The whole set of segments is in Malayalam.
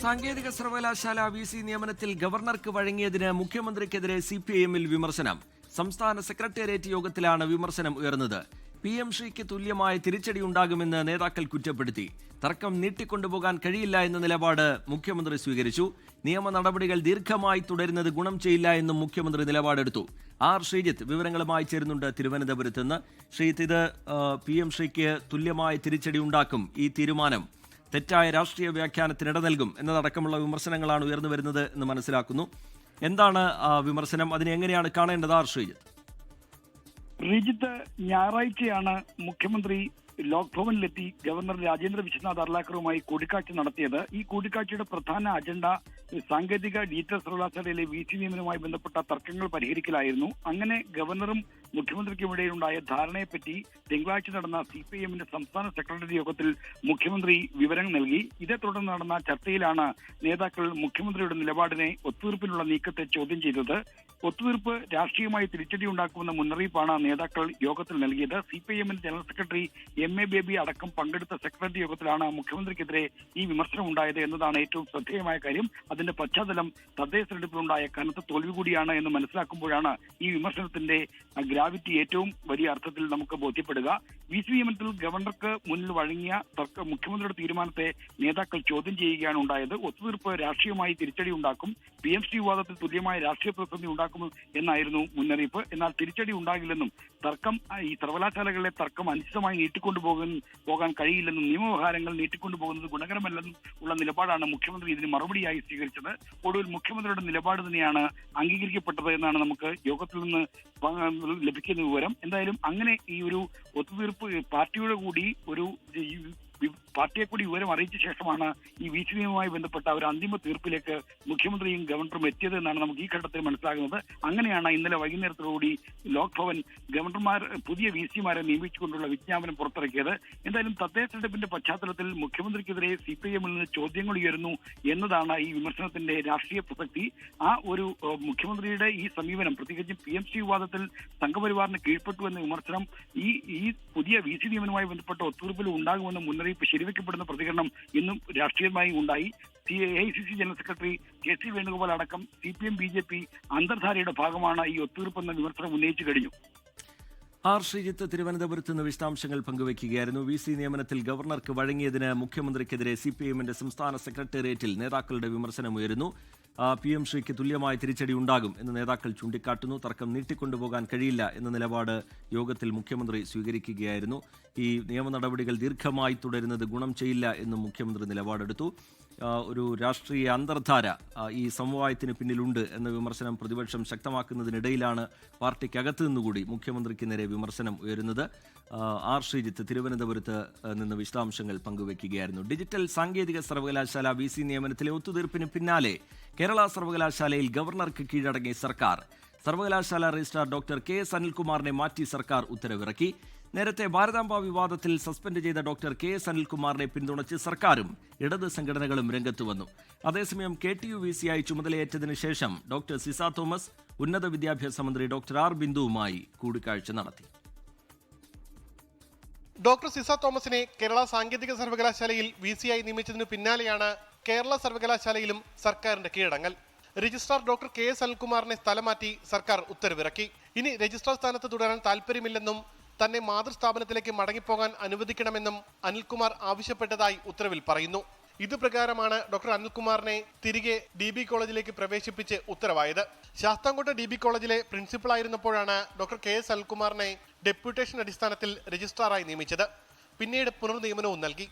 സാങ്കേതിക സർവകലാശാല VC നിയമനത്തിൽ ഗവർണർക്ക് വഴങ്ങിയതിന് മുഖ്യമന്ത്രിക്കെതിരെ CPIM-ൽ വിമർശനം. സംസ്ഥാന സെക്രട്ടേറിയറ്റ് യോഗത്തിലാണ് വിമർശനം ഉയർന്നത്. PM ശ്രീക്ക് തുല്യമായ തിരിച്ചടിയുണ്ടാകുമെന്ന് നേതാക്കൾ കുറ്റപ്പെടുത്തി. തർക്കം നീട്ടിക്കൊണ്ടുപോകാൻ കഴിയില്ല എന്ന നിലപാട് മുഖ്യമന്ത്രി സ്വീകരിച്ചു. നിയമ നടപടികൾ ദീർഘമായി തുടരുന്നത് ഗുണം ചെയ്യില്ല എന്നും മുഖ്യമന്ത്രി നിലപാടെടുത്തു. R. ശ്രീജിത്ത് വിവരങ്ങളുമായി ചേരുന്നുണ്ട് തിരുവനന്തപുരത്ത് നിന്ന്. ശ്രീജിത്ത്, ഇത് PM ശ്രീക്ക് തുല്യമായ തിരിച്ചടി ഉണ്ടാക്കും, ഈ തീരുമാനം തെറ്റായ രാഷ്ട്രീയ വ്യാഖ്യാനത്തിന് ഇട നൽകും എന്നതടക്കമുള്ള വിമർശനങ്ങളാണ് ഉയർന്നു വരുന്നത് എന്ന് മനസ്സിലാക്കുന്നു. എന്താണ് വിമർശനം? അതിനെ എങ്ങനെയാണ് കാണേണ്ടത്? R. ശ്രീജിത്ത്, ഞായറാഴ്ചയാണ് മുഖ്യമന്ത്രി ലോക് ഭവനിലെത്തി ഗവർണർ രാജേന്ദ്ര വിശ്വനാഥ് അർലാക്കറുമായി കൂടിക്കാഴ്ച നടത്തിയത്. ഈ കൂടിക്കാഴ്ചയുടെ പ്രധാന അജണ്ട സാങ്കേതിക ഡിജിറ്റൽ സർവകലാശാലയിലെ VC നിയമനവുമായി ബന്ധപ്പെട്ട തർക്കങ്ങൾ പരിഹരിക്കലായിരുന്നു. അങ്ങനെ ഗവർണറും മുഖ്യമന്ത്രിക്കുമിടയിലുണ്ടായ ധാരണയെപ്പറ്റി തിങ്കളാഴ്ച നടന്ന CPIM-ന്റെ സംസ്ഥാന സെക്രട്ടറി യോഗത്തിൽ മുഖ്യമന്ത്രി വിവരം നൽകി. ഇതേ തുടർന്ന് നടന്ന ചർച്ചയിലാണ് നേതാക്കൾ മുഖ്യമന്ത്രിയുടെ നിലപാടിനെ ഒത്തുതീർപ്പിനുള്ള നീക്കത്തെ ചോദ്യം ചെയ്തത്. ഒത്തുതീർപ്പ് രാഷ്ട്രീയമായി തിരിച്ചടി ഉണ്ടാക്കുമെന്ന മുന്നറിയിപ്പാണ് നേതാക്കൾ യോഗത്തിൽ നൽകിയത്. CPIM-ന്റെ ജനറൽ സെക്രട്ടറി MA ബേബി അടക്കം പങ്കെടുത്ത സെക്രട്ടറി യോഗത്തിലാണ് മുഖ്യമന്ത്രിക്കെതിരെ ഈ വിമർശനം ഉണ്ടായത് എന്നതാണ് ഏറ്റവും ശ്രദ്ധേയമായ കാര്യം. അതിന്റെ പശ്ചാത്തലം തദ്ദേശ തെരഞ്ഞെടുപ്പിലുണ്ടായ കനത്ത തോൽവി കൂടിയാണ് എന്ന് മനസ്സിലാക്കുമ്പോഴാണ് ഈ വിമർശനത്തിന്റെ ഗ്രാവിറ്റി ഏറ്റവും വലിയ അർത്ഥത്തിൽ നമുക്ക് ബോധ്യപ്പെടുക. VC നിയമനത്തിൽ ഗവർണർക്ക് മുന്നിൽ വഴങ്ങിയ മുഖ്യമന്ത്രിയുടെ തീരുമാനത്തെ നേതാക്കൾ ചോദ്യം ചെയ്യുകയാണ് ഉണ്ടായത്. ഒത്തുതീർപ്പ് രാഷ്ട്രീയമായി തിരിച്ചടി ഉണ്ടാക്കും, PMC വിവാദത്തിൽ തുല്യമായ രാഷ്ട്രീയ പ്രതിസന്ധി ഉണ്ടാക്കും എന്നായിരുന്നു മുന്നറിയിപ്പ്. എന്നാൽ തിരിച്ചടി ഉണ്ടാകില്ലെന്നും തർക്കം ഈ സർവകലാശാലകളിലെ തർക്കം അനിശ്ചിതമായി പോകാൻ കഴിയില്ലെന്നും നിയമവ്യവഹാരങ്ങൾ നീട്ടിക്കൊണ്ടുപോകുന്നത് ഗുണകരമല്ലെന്നും ഉള്ള നിലപാടാണ് മുഖ്യമന്ത്രി ഇതിന് മറുപടിയായി സ്വീകരിച്ചത്. ഒടുവിൽ മുഖ്യമന്ത്രിയുടെ നിലപാട് തന്നെയാണ് അംഗീകരിക്കപ്പെട്ടത് എന്നാണ് നമുക്ക് യോഗത്തിൽ നിന്ന് ലഭിക്കുന്ന വിവരം. എന്തായാലും അങ്ങനെ ഈ ഒരു ഒത്തുതീർപ്പ് പാർട്ടിയുടെ കൂടി പാർട്ടിയെ കൂടി വിവരം അറിയിച്ച ശേഷമാണ് ഈ VC നിയമവുമായി ബന്ധപ്പെട്ട ഒരു അന്തിമ തീർപ്പിലേക്ക് മുഖ്യമന്ത്രിയും ഗവർണറും എത്തിയത് എന്നാണ് നമുക്ക് ഈ ഘട്ടത്തിൽ മനസ്സിലാകുന്നത്. അങ്ങനെയാണ് ഇന്നലെ വൈകുന്നേരത്തോടുകൂടി ലോക് ഭവൻ പുതിയ VC-മാരെ നിയമിച്ചുകൊണ്ടുള്ള വിജ്ഞാപനം പുറത്തിറക്കിയത്. എന്തായാലും തദ്ദേശ തെരഞ്ഞെടുപ്പിന്റെ പശ്ചാത്തലത്തിൽ മുഖ്യമന്ത്രിക്കെതിരെ CPIM-ൽ നിന്ന് ചോദ്യങ്ങൾ ഉയരുന്നു എന്നതാണ് ഈ വിമർശനത്തിന്റെ രാഷ്ട്രീയ പ്രസക്തി. ആ ഒരു മുഖ്യമന്ത്രിയുടെ ഈ സമീപനം, പ്രത്യേകിച്ചും PMC വിവാദത്തിൽ സംഘപരിവാറിന് കീഴ്പ്പെട്ടു എന്ന വിമർശനം ഈ പുതിയ VC നിയമനവുമായി ബന്ധപ്പെട്ട ഒത്തുതീർപ്പിൽ ഉണ്ടാകുമെന്ന മുന്നറിയിപ്പ് ശരിവെക്കപ്പെടുന്ന പ്രതികരണം ഇന്നും രാഷ്ട്രീയമായി ഉണ്ടായി. AICC general secretary KC Venugopal അടക്കം CPM BJP അന്തർധാരയുടെ ഭാഗമാണ് ഈ ഒത്തുതീർപ്പെന്ന വിമർശനം ഉന്നയിച്ചു കഴിഞ്ഞു. R. ശ്രീജിത്ത് തിരുവനന്തപുരത്ത് നിന്ന് വിശദാംശങ്ങൾ പങ്കുവയ്ക്കുകയായിരുന്നു. VC നിയമനത്തിൽ ഗവർണർക്ക് വഴങ്ങിയതിന് മുഖ്യമന്ത്രിക്കെതിരെ CPIM-ന്റെ സംസ്ഥാന സെക്രട്ടേറിയറ്റിൽ നേതാക്കളുടെ വിമർശനമുയരുന്നു. PM ശ്രീക്ക് തുല്യമായ തിരിച്ചടി ഉണ്ടാകും എന്ന് നേതാക്കൾ ചൂണ്ടിക്കാട്ടുന്നു. തർക്കം നീട്ടിക്കൊണ്ടുപോകാൻ കഴിയില്ല എന്ന നിലപാട് യോഗത്തിൽ മുഖ്യമന്ത്രി സ്വീകരിക്കുകയായിരുന്നു. ഈ നിയമ നടപടികൾ ദീർഘമായി തുടരുന്നത് ഗുണം ചെയ്യില്ല എന്നും മുഖ്യമന്ത്രി നിലപാടെടുത്തു. ഒരു രാഷ്ട്രീയ അന്തർധാര ഈ സമവായത്തിന് പിന്നിലുണ്ട് എന്ന വിമർശനം പ്രതിപക്ഷം ശക്തമാക്കുന്നതിനിടയിലാണ് പാർട്ടിക്കകത്തു നിന്നുകൂടി മുഖ്യമന്ത്രിക്ക് നേരെ വിമർശനം ഉയരുന്നത്. R. ശ്രീജിത്ത് തിരുവനന്തപുരത്ത് നിന്ന് വിശദാംശങ്ങൾ പങ്കുവയ്ക്കുകയായിരുന്നു. ഡിജിറ്റൽ സാങ്കേതിക സർവകലാശാല VC നിയമനത്തിലെ ഒത്തുതീർപ്പിന് പിന്നാലെ കേരള സർവകലാശാലയിൽ ഗവർണർക്ക് കീഴടങ്ങിയ സർക്കാർ. സർവകലാശാല രജിസ്ട്രാർ ഡോക്ടർ KS അനിൽകുമാറിനെ മാറ്റി സർക്കാർ ഉത്തരവിറക്കി. നേരത്തെ ഭാരതാംബ വിവാദത്തിൽ സസ്പെൻഡ് ചെയ്ത ഡോക്ടർ KS അനിൽകുമാറിനെ പിന്തുണച്ച് സർക്കാരും ഇടത് സംഘടനകളും രംഗത്തു വന്നു. അതേസമയം KTU VC-ആയി ചുമതലയേറ്റതിനു ശേഷം ഡോക്ടർ സിസ തോമസ് ഉന്നത വിദ്യാഭ്യാസ മന്ത്രി ഡോക്ടർ R. ബിന്ദുവുമായി കൂടിക്കാഴ്ച നടത്തി. ഡോക്ടർ സിസ തോമസിനെ കേരള സാങ്കേതിക സർവകലാശാലയിൽ VC-ആയി നിയമിച്ചതിനു പിന്നാലെയാണ് കേരള സർവകലാശാലയിലും സർക്കാരിന്റെ കീഴടങ്ങൽ. രജിസ്ട്രാർ ഡോക്ടർ KS അനിൽകുമാറിനെ സ്ഥലം മാറ്റി സർക്കാർ ഉത്തരവിറക്കി. ഇനി രജിസ്ട്രാർ സ്ഥാനത്ത് തുടരാൻ താല്പര്യമില്ലെന്നും തന്നെ മാതൃസ്ഥാപനത്തിലേക്ക് മടങ്ങിപ്പോകാൻ അനുവദിക്കണമെന്നും അനിൽകുമാർ ആവശ്യപ്പെട്ടതായി ഉത്തരവിൽ പറയുന്നു. ഇതുപ്രകാരമാണ് ഡോക്ടർ അനിൽകുമാറിനെ തിരികെ DB കോളേജിലേക്ക് പ്രവേശിപ്പിച്ച് ഉത്തരവായത്. ശാസ്താംകോട്ട DB കോളേജിലെ പ്രിൻസിപ്പളായിരുന്നപ്പോഴാണ് ഡോക്ടർ KS അനിൽകുമാറിനെ ഡെപ്യൂട്ടേഷൻ അടിസ്ഥാനത്തിൽ രജിസ്ട്രാറായി നിയമിച്ചത്. പിന്നീട് പുനർനിയമനവും നൽകി.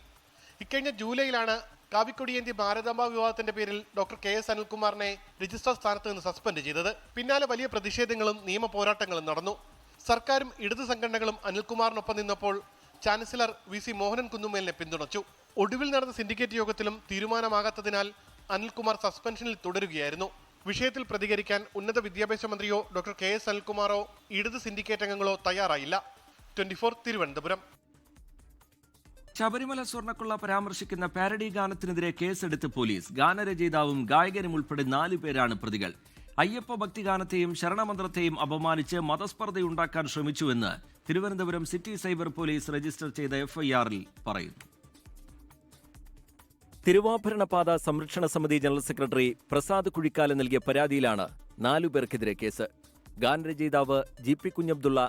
ഇക്കഴിഞ്ഞ ജൂലൈയിലാണ് കാവിക്കൊടിയേന്തി ഭാരതാംബ വിവാദത്തിന്റെ പേരിൽ ഡോക്ടർ KS അനിൽകുമാറിനെ രജിസ്ട്രാർ സ്ഥാനത്ത് നിന്ന് സസ്പെൻഡ് ചെയ്തത്. പിന്നാലെ വലിയ പ്രതിഷേധങ്ങളും നിയമ പോരാട്ടങ്ങളും നടന്നു. സർക്കാരും ഇടത് സംഘടനകളും അനിൽകുമാറിനൊപ്പം നിന്നപ്പോൾ ചാൻസലർ VC മോഹനൻ കുന്നുമേലിനെ പിന്തുണച്ചു. ഒടുവിൽ നടന്ന സിൻഡിക്കേറ്റ് യോഗത്തിലും തീരുമാനമാകാത്തതിനാൽ അനിൽകുമാർ സസ്പെൻഷനിൽ തുടരുകയായിരുന്നു. വിഷയത്തിൽ പ്രതികരിക്കാൻ ഉന്നത വിദ്യാഭ്യാസ മന്ത്രിയോ ഡോക്ടർ KS അനിൽകുമാറോ ഇടത് സിൻഡിക്കേറ്റ് അംഗങ്ങളോ തയ്യാറായില്ല. 24 തിരുവനന്തപുരം. ശബരിമല സ്വർണ്ണക്കൊള്ള പരാമർശിക്കുന്ന പാരഡി ഗാനത്തിനെതിരെ കേസെടുത്ത് പോലീസ്. ഗാനരചയിതാവും ഗായകനും ഉൾപ്പെടെ 4 പേരാണ് പ്രതികൾ. അയ്യപ്പ ഭക്തിഗാനത്തെയും ശരണമന്ത്രത്തെയും അപമാനിച്ച് മതസ്പർദ്ധയുണ്ടാക്കാൻ ശ്രമിച്ചുവെന്ന് Thiruvananthapuram city cyber police register ചെയ്ത FIR-ൽ പറയുന്നു. തിരുവാഭരണപാത സംരക്ഷണ സമിതി ജനറൽ സെക്രട്ടറി പ്രസാദ് കുഴിക്കാല നൽകിയ പരാതിയിലാണ് 4 പേർക്കെതിരെ കേസ്. ഗാനരചയിതാവ് GP കുഞ്ഞബ്ദുള്ള,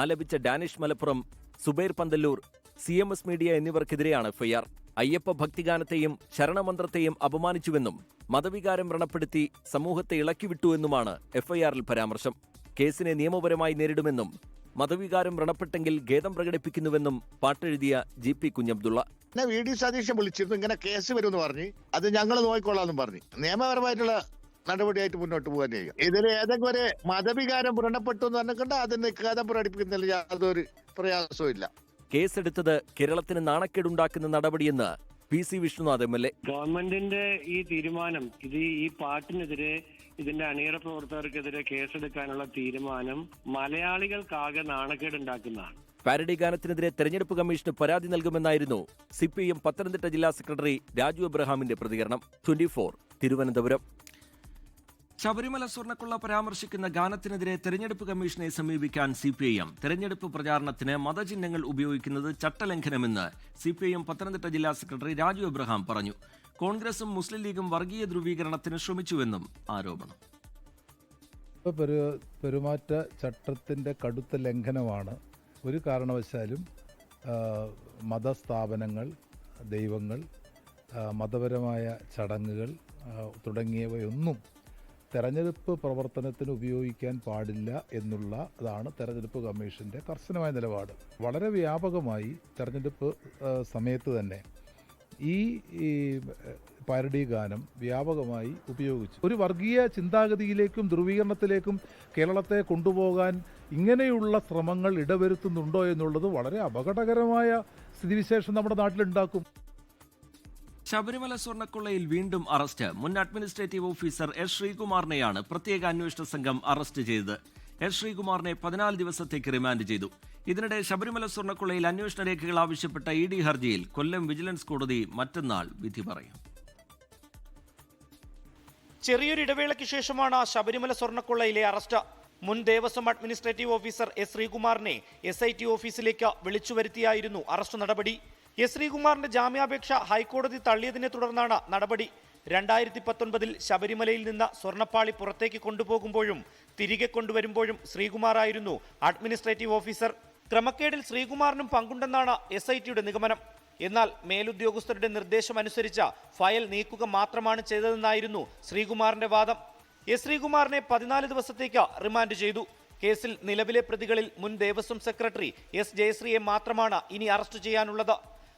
ആലപിച്ച ഡാനിഷ് മലപ്പുറം, സുബൈർ പന്തല്ലൂർ, CMS മീഡിയ എന്നിവർക്കെതിരെയാണ് FIR. അയ്യപ്പ ഭക്തിഗാനത്തെയും ശരണമന്ത്രത്തെയും അപമാനിച്ചുവെന്നും മതവികാരം വ്രണപ്പെടുത്തി സമൂഹത്തെ ഇളക്കിവിട്ടുവെന്നുമാണ് FIR-ൽ പരാമർശം. കേസിനെ നിയമപരമായി നേരിടുമെന്നും മതവികാരം വ്രണപ്പെട്ടെങ്കിൽ ഖേദം പ്രകടിപ്പിക്കുന്നുവെന്നും പാട്ടെഴുതിയ GP കുഞ്ഞബ്ദുള്ള. VD സതീശൻ വിളിച്ചിരുന്നു, ഇങ്ങനെ കേസ് വരുമെന്ന് പറഞ്ഞ്, അത് ഞങ്ങൾ നോക്കിക്കൊള്ളാമെന്നും പറഞ്ഞു. നിയമപരമായിട്ടുള്ള നടപടിയായിട്ട് മുന്നോട്ട് പോകാൻ കഴിയും. ഇതിൽ ഏതെങ്കിലും ഒരു മതവികാരം വ്രണപ്പെട്ടു എന്ന് പറഞ്ഞിട്ടുണ്ട്, അതിന് ഖേദം പ്രകടിപ്പിക്കുന്നതിൽ യാതൊരു പ്രയാസവും ഇല്ല. കേസെടുത്തത് കേരളത്തിന് നാണക്കേടുണ്ടാക്കുന്ന നടപടിയെന്ന് PC വിഷ്ണുനാഥ് MLA. ഗവൺമെന്റിന്റെ ഈ തീരുമാനം, ഈ പാട്ടിനെതിരെ, ഇതിന്റെ അണിയറ പ്രവർത്തകർക്കെതിരെ കേസെടുക്കാനുള്ള തീരുമാനം മലയാളികൾക്കാകെ നാണക്കേടുണ്ടാക്കുന്നതാണ്. പാരഡി ഗാനത്തിനെതിരെ തെരഞ്ഞെടുപ്പ് കമ്മീഷന് പരാതി നൽകുമെന്നായിരുന്നു CPIM പത്തനംതിട്ട ജില്ലാ സെക്രട്ടറി രാജു എബ്രഹാമിന്റെ പ്രതികരണം. 24 തിരുവനന്തപുരം. ശബരിമല സ്വർണ്ണക്കൊള്ള പരാമർശിക്കുന്ന ഗാനത്തിനെതിരെ തെരഞ്ഞെടുപ്പ് കമ്മീഷനെ സമീപിക്കാൻ CPIM. തെരഞ്ഞെടുപ്പ് പ്രചാരണത്തിന് മതചിഹ്നങ്ങൾ ഉപയോഗിക്കുന്നത് ചട്ടലംഘനമെന്ന് CPIM പത്തനംതിട്ട ജില്ലാ സെക്രട്ടറി രാജു എബ്രഹാം പറഞ്ഞു. കോൺഗ്രസും മുസ്ലിം ലീഗും വർഗീയ ധ്രുവീകരണത്തിന് ശ്രമിച്ചുവെന്നും ആരോപണം. പെരുമാറ്റ ചട്ടത്തിന്റെ കടുത്ത ലംഘനമാണ്. ഒരു കാരണവശാലും മതസ്ഥാപനങ്ങൾ, ദൈവങ്ങൾ, മതപരമായ ചടങ്ങുകൾ തുടങ്ങിയവയൊന്നും തെരഞ്ഞെടുപ്പ് പ്രവർത്തനത്തിന് ഉപയോഗിക്കാൻ പാടില്ല എന്നുള്ളതാണ് തെരഞ്ഞെടുപ്പ് കമ്മീഷന്റെ കർശനമായ നിലപാട്. വളരെ വ്യാപകമായി തെരഞ്ഞെടുപ്പ് സമയത്ത് തന്നെ ഈ പാരഡി ഗാനം വ്യാപകമായി ഉപയോഗിച്ചു. ഒരു വർഗീയ ചിന്താഗതിയിലേക്കും ധ്രുവീകരണത്തിലേക്കും കേരളത്തെ കൊണ്ടുപോകാൻ ഇങ്ങനെയുള്ള ശ്രമങ്ങൾ ഇടവരുത്തുന്നുണ്ടോ എന്നുള്ളത് വളരെ അപകടകരമായ സ്ഥിതിവിശേഷം നമ്മുടെ നാട്ടിലുണ്ടാക്കും. ശബരിമല സ്വർണ്ണക്കൊള്ളയിൽ വീണ്ടും അറസ്റ്റ്. മുൻ അഡ്മിനിസ്ട്രേറ്റീവ് ഓഫീസർ S. ശ്രീകുമാറിനെയാണ് പ്രത്യേക അന്വേഷണ സംഘം അറസ്റ്റ് ചെയ്തത്. S. ശ്രീകുമാറിനെ 14 ദിവസത്തേക്ക് റിമാൻഡ് ചെയ്തു. ഇതിനിടെ ശബരിമല സ്വർണ്ണക്കൊള്ളയിൽ അന്വേഷണ രേഖകൾ ആവശ്യപ്പെട്ട ED ഹർജിയിൽ കൊല്ലം വിജിലൻസ് കോടതി മറ്റന്നാൾ വിധി പറയും. ചെറിയൊരു ഇടവേളയ്ക്ക് ശേഷമാണ് ശബരിമല സ്വർണ്ണക്കൊള്ളയിലെ അറസ്റ്റ്. മുൻ Devaswom administrative officer S. ശ്രീകുമാറിനെ SIT ഓഫീസിലേക്ക് വിളിച്ചുവരുത്തിയായിരുന്നു അറസ്റ്റ് നടപടി. S. ശ്രീകുമാറിന്റെ ജാമ്യാപേക്ഷ ഹൈക്കോടതി തള്ളിയതിനെ തുടർന്നാണ് നടപടി. 2019 ശബരിമലയിൽ നിന്ന് സ്വർണ്ണപ്പാളി പുറത്തേക്ക് കൊണ്ടുപോകുമ്പോഴും തിരികെ കൊണ്ടുവരുമ്പോഴും ശ്രീകുമാറായിരുന്നു അഡ്മിനിസ്ട്രേറ്റീവ് ഓഫീസർ. ക്രമക്കേടിൽ ശ്രീകുമാറിനും പങ്കുണ്ടെന്നാണ് SITയുടെ നിഗമനം. എന്നാൽ മേലുദ്യോഗസ്ഥരുടെ നിർദ്ദേശമനുസരിച്ച് ഫയൽ നീക്കുക മാത്രമാണ് ചെയ്തതെന്നായിരുന്നു ശ്രീകുമാറിന്റെ വാദം. S. ശ്രീകുമാറിനെ 14 ദിവസത്തേക്ക് റിമാൻഡ് ചെയ്തു. കേസിൽ നിലവിലെ പ്രതികളിൽ മുൻ ദേവസ്വം സെക്രട്ടറി S. ജയശ്രീയെ മാത്രമാണ് ഇനി അറസ്റ്റ് ചെയ്യാനുള്ളത്.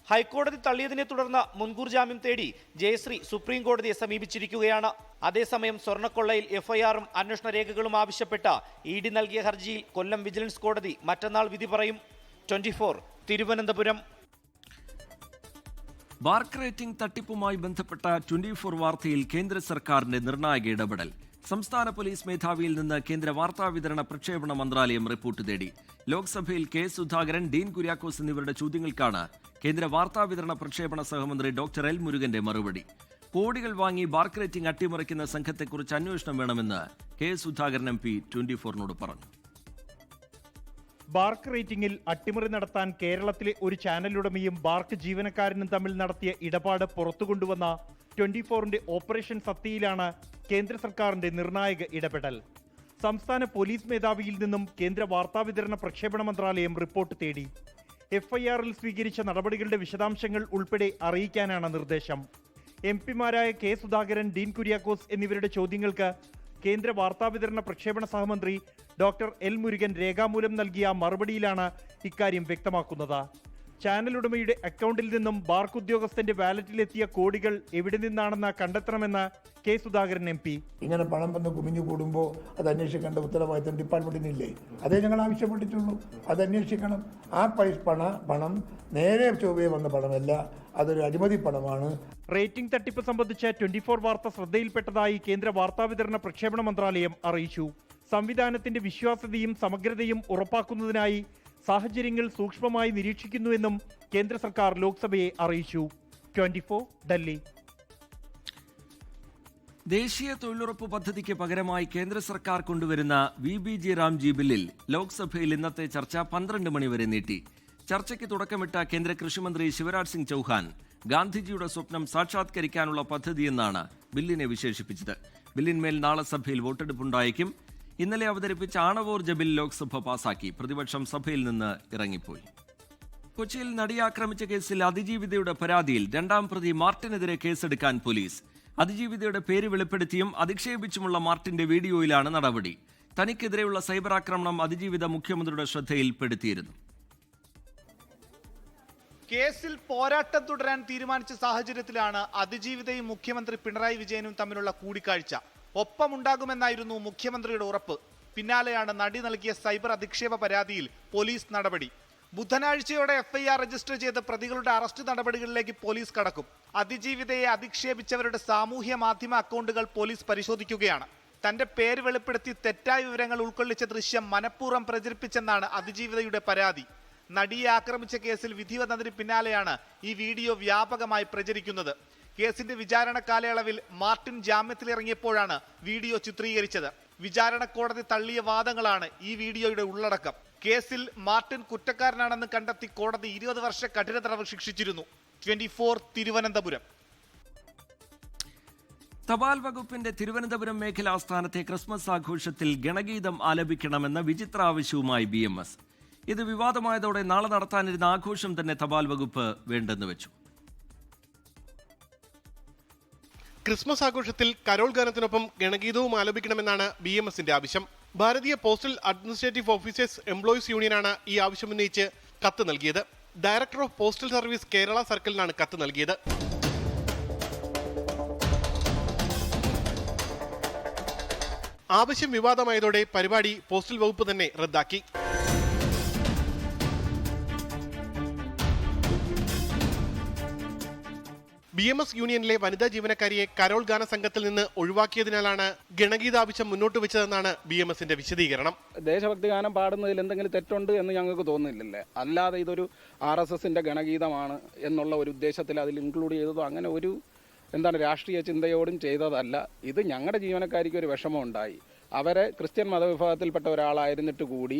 ഹൈക്കോടതി തള്ളിയതിനെ തുടർന്ന് മുൻകൂർ ജാമ്യം തേടി ജയശ്രീ സുപ്രീം കോടതിയെ സമീപിച്ചിരിക്കുകയാണ്. അതേസമയം സ്വർണ്ണക്കൊള്ളയിൽ FIR-ഉം അന്വേഷണ രേഖകളും ആവശ്യപ്പെട്ട ED നൽകിയ ഹർജിയിൽ കൊല്ലം വിജിലൻസ് കോടതി മറ്റന്നാൾ വിധി പറയും. 24 തിരുവനന്തപുരം. ബാർക്ക് റേറ്റിംഗ് തട്ടിപ്പുമായി ബന്ധപ്പെട്ട 24 വാർത്തയിൽ കേന്ദ്ര സർക്കാരിന്റെ നിർണായക ഇടപെടൽ. സംസ്ഥാന പോലീസ് മേധാവിയിൽ നിന്ന് കേന്ദ്ര വാർത്താവിതരണ പ്രക്ഷേപണ മന്ത്രാലയം റിപ്പോർട്ട് തേടി. ലോക്സഭയിൽ K. സുധാകരൻ, ഡീൻ കുര്യാക്കോസ് എന്നിവരുടെ ചോദ്യങ്ങൾക്കാണ് കേന്ദ്ര വാർത്താവിതരണ പ്രക്ഷേപണ സഹമന്ത്രി ഡോക്ടർ L. മുരുകന്റെ മറുപടി. കോടികൾ വാങ്ങി ബാർക്ക് റേറ്റിംഗ് അട്ടിമറിക്കുന്ന സംഘത്തെക്കുറിച്ച് അന്വേഷണം വേണമെന്ന് K. സുധാകരൻ MP 24-നോട് പറഞ്ഞു. ബാർക്ക് റേറ്റിംഗിൽ അട്ടിമറി നടത്താൻ കേരളത്തിലെ ഒരു ചാനലുടമയും ബാർക്ക് ജീവനക്കാരനും തമ്മിൽ നടത്തിയ ഇടപാട് പുറത്തുകൊണ്ടുവന്ന 24-ന്റെ ഓപ്പറേഷൻ സത്യയിലാണ് കേന്ദ്ര സർക്കാരിന്റെ നിർണായക ഇടപെടൽ. സംസ്ഥാന പോലീസ് മേധാവിയിൽ നിന്നും കേന്ദ്ര വാർത്താവിതരണ പ്രക്ഷേപണ മന്ത്രാലയം റിപ്പോർട്ട് തേടി. FIR-ൽ സ്വീകരിച്ച നടപടികളുടെ വിശദാംശങ്ങൾ ഉൾപ്പെടെ അറിയിക്കാനാണ് നിർദ്ദേശം. MP-മാരായ K. സുധാകരൻ, ഡീൻ കുര്യാക്കോസ് എന്നിവരുടെ ചോദ്യങ്ങൾക്ക് കേന്ദ്ര വാർത്താവിതരണ പ്രക്ഷേപണ സഹമന്ത്രി ഡോക്ടർ L. മുരുകൻ രേഖാമൂലം നൽകിയ മറുപടിയിലാണ് ഇക്കാര്യം വ്യക്തമാക്കുന്നത്. ചാനൽ ഉടമയുടെ അക്കൗണ്ടിൽ നിന്നും ബാർക്ക് ഉദ്യോഗസ്ഥന്റെ വാലറ്റിലെത്തിയ കോടികൾ എവിടെ നിന്നാണെന്ന് കണ്ടെത്തണമെന്ന് K. സുധാകരൻ MP. ഇങ്ങനെ പണം വന്ന് കുമിഞ്ഞു കൂടുമ്പോൾ അത് അന്വേഷിക്കേണ്ട ഉത്തരവാദിത്തം ഡിപ്പാർട്ട്മെന്റിനില്ലേ? അതേ ഞങ്ങൾ ആവശ്യപ്പെട്ടിട്ടുള്ളൂ. അത് അന്വേഷിക്കണം. ആ പണം നേരെ ചൊവ്വേ വന്ന പണമല്ല, അതൊരു അഴിമതി പണമാണ്. റേറ്റിംഗ് തട്ടിപ്പ് സംബന്ധിച്ച് 24 വാർത്ത ശ്രദ്ധയിൽപ്പെട്ടതായി കേന്ദ്ര വാർത്താവിതരണ പ്രക്ഷേപണ മന്ത്രാലയം അറിയിച്ചു. സംവിധാനത്തിന്റെ വിശ്വാസ്യതയും സമഗ്രതയും ഉറപ്പാക്കുന്നതിനായി സാഹചര്യങ്ങൾ സൂക്ഷ്മമായി നിരീക്ഷിക്കുന്നുവെന്നും കേന്ദ്ര സർക്കാർ ലോക്സഭയെ അറിയിച്ചു. 24 ഡൽഹി. ദേശീയ തൊഴിലുറപ്പ് പദ്ധതിക്ക് പകരമായി കേന്ദ്ര സർക്കാർ കൊണ്ടുവരുന്ന VBG റാംജി ബില്ലിൽ ലോക്സഭയിൽ ഇന്നത്തെ ചർച്ച 12 മണി വരെ നീട്ടി. ചർച്ചയ്ക്ക് തുടക്കമിട്ട കേന്ദ്ര കൃഷിമന്ത്രി ശിവരാജ് സിംഗ് ചൌഹാൻ ഗാന്ധിജിയുടെ സ്വപ്നം സാക്ഷാത്കരിക്കാനുള്ള പദ്ധതിയെന്നാണ് ബില്ലിനെ വിശേഷിപ്പിച്ചത്. ബില്ലിന്മേൽ നാളെ സഭയിൽ വോട്ടെടുപ്പുണ്ടായേക്കും. ഇന്നലെ അവതരിപ്പിച്ച ആണവോർജ്ജ ബിൽ ലോക്സഭ പാസാക്കി. പ്രതിപക്ഷം സഭയിൽ നിന്ന് ഇറങ്ങിപ്പോയി. കൊച്ചിയിൽ നടിയെ ആക്രമിച്ച കേസിൽ അതിജീവിതയുടെ പരാതിയിൽ 2ാം പ്രതി മാർട്ടിനെതിരെ കേസെടുക്കാൻ പോലീസ്. അതിജീവിതയുടെ പേര് വെളിപ്പെടുത്തിയും അധിക്ഷേപിച്ചുമുള്ള മാർട്ടിന്റെ വീഡിയോയിലാണ് നടപടി. തനിക്കെതിരെയുള്ള സൈബർ ആക്രമണം അതിജീവിത മുഖ്യമന്ത്രിയുടെ ശ്രദ്ധയിൽപ്പെടുത്തിയിരുന്നു. കേസിൽ പോരാട്ടം തുടരാൻ തീരുമാനിച്ച സാഹചര്യത്തിലാണ് അതിജീവിതയും മുഖ്യമന്ത്രി പിണറായി വിജയനും തമ്മിലുള്ള കൂടിക്കാഴ്ച. ഒപ്പമുണ്ടാകുമെന്നായിരുന്നു മുഖ്യമന്ത്രിയുടെ ഉറപ്പ്. പിന്നാലെയാണ് നടി നൽകിയ സൈബർ അധിക്ഷേപ പരാതിയിൽ പോലീസ് നടപടി. ബുധനാഴ്ചയോടെ എഫ്ഐആർ രജിസ്റ്റർ ചെയ്ത് പ്രതികളുടെ അറസ്റ്റ് നടപടികളിലേക്ക് പോലീസ് കടക്കും. അതിജീവിതയെ അധിക്ഷേപിച്ചവരുടെ സാമൂഹ്യ മാധ്യമ അക്കൗണ്ടുകൾ പോലീസ് പരിശോധിക്കുകയാണ്. തന്റെ പേര് വെളിപ്പെടുത്തി തെറ്റായ വിവരങ്ങൾ ഉൾക്കൊള്ളിച്ച ദൃശ്യം മനഃപൂർവ്വം പ്രചരിപ്പിച്ചെന്നാണ് അതിജീവിതയുടെ പരാതി. നടിയെ ആക്രമിച്ച കേസിൽ വിധി വന്നതിന് പിന്നാലെയാണ് ഈ വീഡിയോ വ്യാപകമായി പ്രചരിക്കുന്നത്. കേസിന്റെ വിചാരണ കാലയളവിൽ മാർട്ടിൻ ജാമ്യത്തിലിറങ്ങിയപ്പോഴാണ് വീഡിയോ ചിത്രീകരിച്ചത്. വിചാരണ കോടതി തള്ളിയ വാദങ്ങളാണ് ഈ വീഡിയോയുടെ ഉള്ളടക്കം. കേസിൽ മാർട്ടിൻ കുറ്റക്കാരനാണെന്ന് കണ്ടെത്തി കോടതി 20 വർഷ കഠിന തടവ് ശിക്ഷിച്ചിരുന്നു. 24 തിരുവനന്തപുരം. തപാൽ വകുപ്പിന്റെ തിരുവനന്തപുരം മേഖലാ ആസ്ഥാനത്തെ ക്രിസ്മസ് ആഘോഷത്തിൽ ഗണഗീതം ആലപിക്കണമെന്ന വിചിത്ര ആവശ്യവുമായി BMS. ഇത് വിവാദമായതോടെ നാളെ നടത്താനിരുന്ന ആഘോഷം തന്നെ തപാൽ വകുപ്പ് വേണ്ടെന്ന് വെച്ചു. ക്രിസ്മസ് ആഘോഷത്തിൽ കരോൾ ഗാനത്തിനൊപ്പം ഗണഗീതവും ആലപിക്കണമെന്നാണ് BMSന്റെ ആവശ്യം. Bharatiya postal administrative officers employees യൂണിയനാണ് ഈ ആവശ്യം ഉന്നയിച്ച് കത്ത് നൽകിയത്. Director of postal service Kerala സർക്കിളിനാണ് കത്ത് നൽകിയത്. ആവശ്യം വിവാദമായതോടെ പരിപാടി പോസ്റ്റൽ വകുപ്പ് തന്നെ റദ്ദാക്കി. BMS യൂണിയനിലെ വനിതാ ജീവനക്കാരിയെ കരോൾ ഗാന സംഘത്തിൽ നിന്ന് ഒഴിവാക്കിയതിനാലാണ് ഗണഗീതാവശ്യം മുന്നോട്ട് വെച്ചതെന്നാണ് BMSന്റെ വിശദീകരണം. ദേശഭക്തി ഗാനം പാടുന്നതിൽ എന്തെങ്കിലും തെറ്റുണ്ട് എന്ന് ഞങ്ങൾക്ക് തോന്നുന്നില്ലല്ലേ. അല്ലാതെ ഇതൊരു RSSന്റെ ഗണഗീതമാണ് എന്നുള്ള ഒരു ഉദ്ദേശത്തിൽ അതിൽ ഇൻക്ലൂഡ് ചെയ്തതോ അങ്ങനെ ഒരു രാഷ്ട്രീയ ചിന്തയോടും ചെയ്തതല്ല. ഇത് ഞങ്ങളുടെ ജീവനക്കാരിക്ക് ഒരു വിഷമം ഉണ്ടായി. അവരെ ക്രിസ്ത്യൻ മതവിഭാഗത്തിൽപ്പെട്ട ഒരാളായിരുന്നിട്ട് കൂടി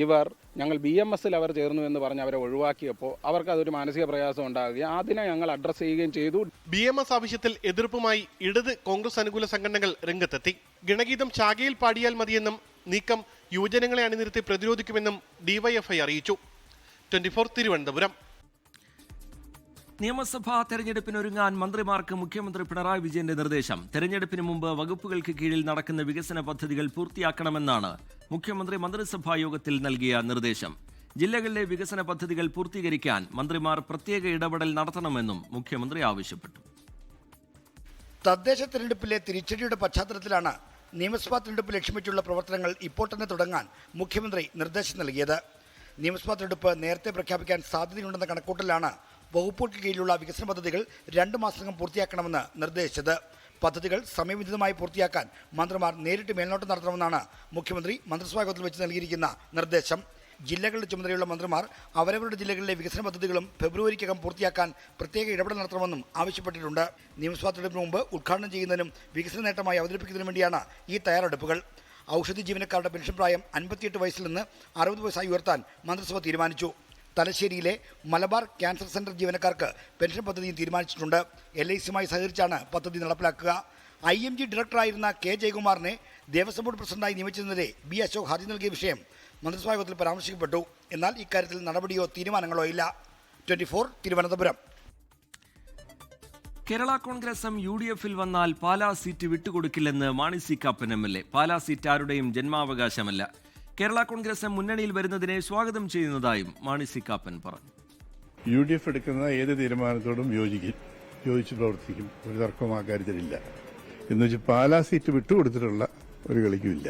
ഇവർ ഞങ്ങൾ BMSൽ അവർ ചേർന്നു എന്ന് പറഞ്ഞ് അവരെ ഒഴിവാക്കിയപ്പോൾ അവർക്ക് അതൊരു മാനസിക പ്രയാസം ഉണ്ടാകുകയും അതിനെ ഞങ്ങൾ അഡ്രസ് ചെയ്യുകയും ചെയ്തു. BMS ആവശ്യത്തിൽ എതിർപ്പുമായി ഇടത് കോൺഗ്രസ് അനുകൂല സംഘടനകൾ രംഗത്തെത്തി. ഗണഗീതം ശാഖയിൽ പാടിയാൽ മതിയെന്നും നീക്കം യുവജനങ്ങളെ അണിനിരത്തി പ്രതിരോധിക്കുമെന്നും DYFI അറിയിച്ചു. 24 തിരുവനന്തപുരം. നിയമസഭാ തെരഞ്ഞെടുപ്പിനൊരുങ്ങാൻ മന്ത്രിമാർക്ക് മുഖ്യമന്ത്രി പിണറായി വിജയന്റെ നിർദ്ദേശം. തെരഞ്ഞെടുപ്പിന് മുമ്പ് വകുപ്പുകൾക്ക് കീഴിൽ നടക്കുന്ന വികസന പദ്ധതികൾ പൂർത്തിയാക്കണമെന്നാണ് മുഖ്യമന്ത്രി മന്ത്രിസഭാ യോഗത്തിൽ നൽകിയ നിർദ്ദേശം. ജില്ലകളിലെ വികസന പദ്ധതികൾ പൂർത്തീകരിക്കാൻ മന്ത്രിമാർ പ്രത്യേക ഇടപെടൽ നടത്തണമെന്നും മുഖ്യമന്ത്രി ആവശ്യപ്പെട്ടു. തദ്ദേശ തെരഞ്ഞെടുപ്പിലെ തിരിച്ചടിയുടെ പശ്ചാത്തലത്തിലാണ് നിയമസഭാ തെരഞ്ഞെടുപ്പ് ലക്ഷ്യമിട്ടുള്ള പ്രവർത്തനങ്ങൾ ഇപ്പോൾ തന്നെ തുടങ്ങാൻ മുഖ്യമന്ത്രി നിർദ്ദേശം നൽകിയത്. നിയമസഭാ തെരഞ്ഞെടുപ്പ് നേരത്തെ പ്രഖ്യാപിക്കാൻ സാധ്യതയുണ്ടെന്ന കണക്കൂട്ടലാണ് വകുപ്പുകൾക്ക് കീഴിലുള്ള വികസന പദ്ധതികൾ 2 മാസത്തിനകം പൂർത്തിയാക്കണമെന്ന് നിർദ്ദേശിച്ചത്. പദ്ധതികൾ സമയബന്ധിതമായി പൂർത്തിയാക്കാൻ മന്ത്രിമാർ നേരിട്ട് മേൽനോട്ടം നടത്തണമെന്നാണ് മുഖ്യമന്ത്രി മന്ത്രിസഭാ യോഗത്തിൽ വെച്ച് നൽകിയിരിക്കുന്ന നിർദ്ദേശം. ജില്ലകളുടെ ചുമതലയുള്ള മന്ത്രിമാർ അവരവരുടെ ജില്ലകളിലെ വികസന പദ്ധതികളും ഫെബ്രുവരിക്കകം പൂർത്തിയാക്കാൻ പ്രത്യേക ഇടപെടൽ നടത്തണമെന്നും ആവശ്യപ്പെട്ടിട്ടുണ്ട്. നിയമസഭാ തെരഞ്ഞെടുപ്പിന് മുമ്പ് ഉദ്ഘാടനം ചെയ്യുന്നതിനും വികസന നേട്ടമായി അവതരിപ്പിക്കുന്നതിനും വേണ്ടിയാണ് ഈ തയ്യാറെടുപ്പുകൾ. ഔഷധി ജീവനക്കാരുടെ പെൻഷൻ പ്രായം 58 വയസ്സിൽ നിന്ന് 60 വയസ്സായി ഉയർത്താൻ മന്ത്രിസഭ തീരുമാനിച്ചു. തലശ്ശേരിയിലെ മലബാർ ക്യാൻസർ സെന്റർ ജീവനക്കാർക്ക് പെൻഷൻ പദ്ധതിയും തീരുമാനിച്ചിട്ടുണ്ട്. LICയുമായി സഹകരിച്ചാണ് പദ്ധതി നടപ്പിലാക്കുക. IMG ഡയറക്ടറായിരുന്ന K ജയകുമാറിനെ ദേവസ്വം ബോർഡ് പ്രസിഡന്റായി നിയമിച്ചതിനെതിരെ B അശോക് ഹർജി നൽകിയ വിഷയം മന്ത്രിസഭാ യോഗത്തിൽ പരാമർശിക്കപ്പെട്ടു. എന്നാൽ ഇക്കാര്യത്തിൽ നടപടിയോ തീരുമാനങ്ങളോ ഇല്ല. 24 തിരുവനന്തപുരം. കേരള കോൺഗ്രസ് UDFൽ വന്നാൽ പാലാ സീറ്റ് വിട്ടുകൊടുക്കില്ലെന്ന് Mani C Kappan MLA. Pala seat ആരുടെയും ജന്മാവകാശമല്ല. കേരള കോൺഗ്രസ് മുന്നണിയിൽ വരുന്നതിനെ സ്വാഗതം ചെയ്യുന്നതായും മാണി സി കാപ്പൻ പറഞ്ഞു. UDF എടുക്കുന്ന ഏത് തീരുമാനത്തോടും യോജിച്ച് പ്രവർത്തിക്കും. ഒരു തർക്കവും ആ കാര്യത്തിലില്ല. എന്ന് വെച്ചാൽ പാലാ സീറ്റ് വിട്ടുകൊടുത്തിട്ടുള്ള ഒരു കളിക്കുമില്ല.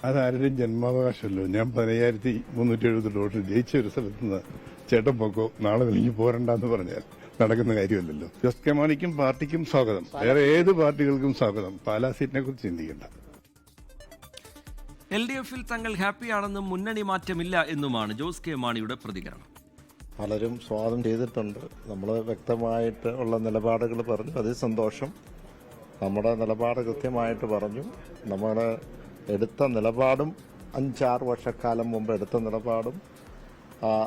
അതാരുടെയും ജന്മാവകാശമല്ലോ. ഞാൻ 15,378 വോട്ടിൽ ജയിച്ച ഒരു സ്ഥലത്ത് നിന്ന് ചേട്ടൻ പൊക്കോ നാളെ വിളിഞ്ഞ് പോരണ്ടെന്ന് പറഞ്ഞാൽ നടക്കുന്ന കാര്യമല്ലല്ലോ. ജോസ് കെ മാണിക്കും പാർട്ടിക്കും സ്വാഗതം. വേറെ ഏത് പാർട്ടികൾക്കും സ്വാഗതം. പാലാ സീറ്റിനെ കുറിച്ച് ചിന്തിക്കേണ്ട. LDFൽ തങ്ങൾ ഹാപ്പിയാണെന്നും മുന്നണി മാറ്റമില്ല എന്നുമാണ് ജോസ് കെ മാണിയുടെ പ്രതികരണം. പലരും സ്വാഗതം ചെയ്തിട്ടുണ്ട്. നമ്മൾ വ്യക്തമായിട്ട് ഉള്ള നിലപാടുകൾ പറഞ്ഞു. അതിൽ സന്തോഷം. നമ്മുടെ നിലപാട് കൃത്യമായിട്ട് പറഞ്ഞു. നമ്മൾ എടുത്ത നിലപാടും 5-6 വർഷക്കാലം മുമ്പ് എടുത്ത നിലപാടും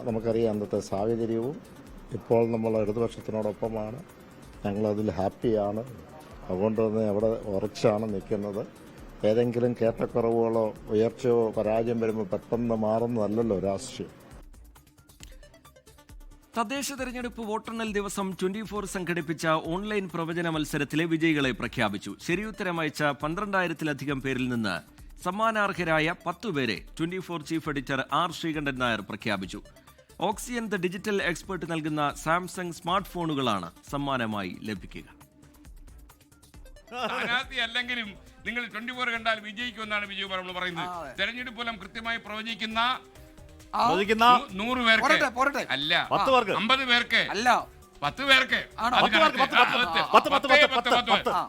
നമുക്കറിയാം അന്നത്തെ സാഹചര്യവും ഇപ്പോൾ നമ്മൾ ഇടതുപക്ഷത്തിനോടൊപ്പമാണ്. ഞങ്ങളതിൽ ഹാപ്പിയാണ്. അതുകൊണ്ട് തന്നെ അവിടെ ഉറച്ചാണ് നിൽക്കുന്നത്. ഏതെങ്കിലും കേട്ടക്കുറവുകളോ ഉയർച്ചയോ പരാജയം വരുമ്പോൾ പെട്ടെന്ന് മാറുന്നതല്ലല്ലോ രാഷ്ട്രീയം. തദ്ദേശ തെരഞ്ഞെടുപ്പ് വോട്ടെണ്ണൽ ദിവസം 24 സംഘടിപ്പിച്ച ഓൺലൈൻ പ്രവചന മത്സരത്തിലെ വിജയികളെ പ്രഖ്യാപിച്ചു. ശരിയുത്തരം അയച്ച 12,000-ലധികം പേരിൽ നിന്ന് സമ്മാനാർഹരായ 10 പേരെ 24 chief editor R Sreekandan Nair പ്രഖ്യാപിച്ചു. ഓക്സിയൻ ദ ഡിജിറ്റൽ എക്സ്പെർട്ട് നൽകുന്ന സാംസങ് സ്മാർട്ട് ഫോണുകളാണ് സമ്മാനമായി ലഭിക്കുക. അല്ലെങ്കിലും നിങ്ങൾ 24 കണ്ടാൽ വിജയിക്കുമെന്നാണ് വിജയ് നമ്മൾ പറയുന്നത്. തെരഞ്ഞെടുപ്പ് ഫലം കൃത്യമായി പ്രവചിക്കുന്ന 100 പേർക്ക് അല്ല, 50 പേർക്ക് അല്ല, 10 പേർക്ക്